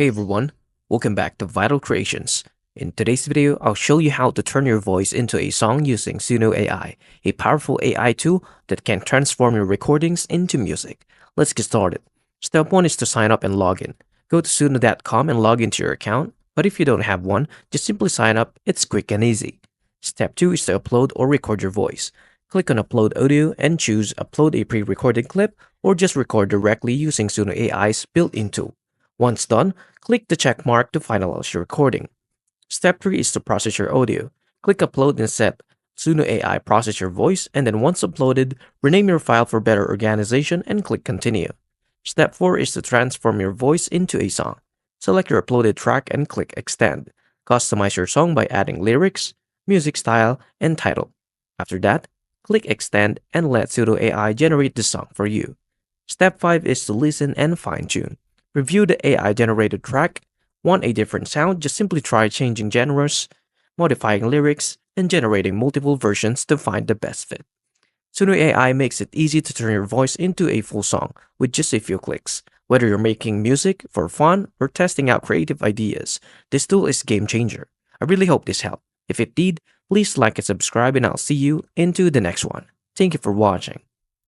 Hey everyone, welcome back to Vital Creations. In today's video, I'll show you how to turn your voice into a song using SUNO AI, a powerful AI tool that can transform your recordings into music. Let's get started. Step 1 is to sign up and log in. Go to suno.com and log into your account, but if you don't have one, just simply sign up. It's quick and easy. Step 2 is to upload or record your voice. Click on Upload Audio and choose Upload a pre-recorded clip or just record directly using SUNO AI's built-in tool. Once done, click the check mark to finalize your recording. Step 3 is to process your audio. Click Upload and set SUNO AI process your voice, and then once uploaded, rename your file for better organization and click Continue. Step 4 is to transform your voice into a song. Select your uploaded track and click Extend. Customize your song by adding lyrics, music style, and title. After that, click Extend and let SUNO AI generate the song for you. Step 5 is to listen and fine-tune. Review the AI-generated track. Want a different sound? Just simply try changing genres, modifying lyrics, and generating multiple versions to find the best fit. SUNO AI makes it easy to turn your voice into a full song with just a few clicks. Whether you're making music for fun or testing out creative ideas, this tool is a game changer. I really hope this helped. If it did, please like and subscribe, and I'll see you into the next one. Thank you for watching.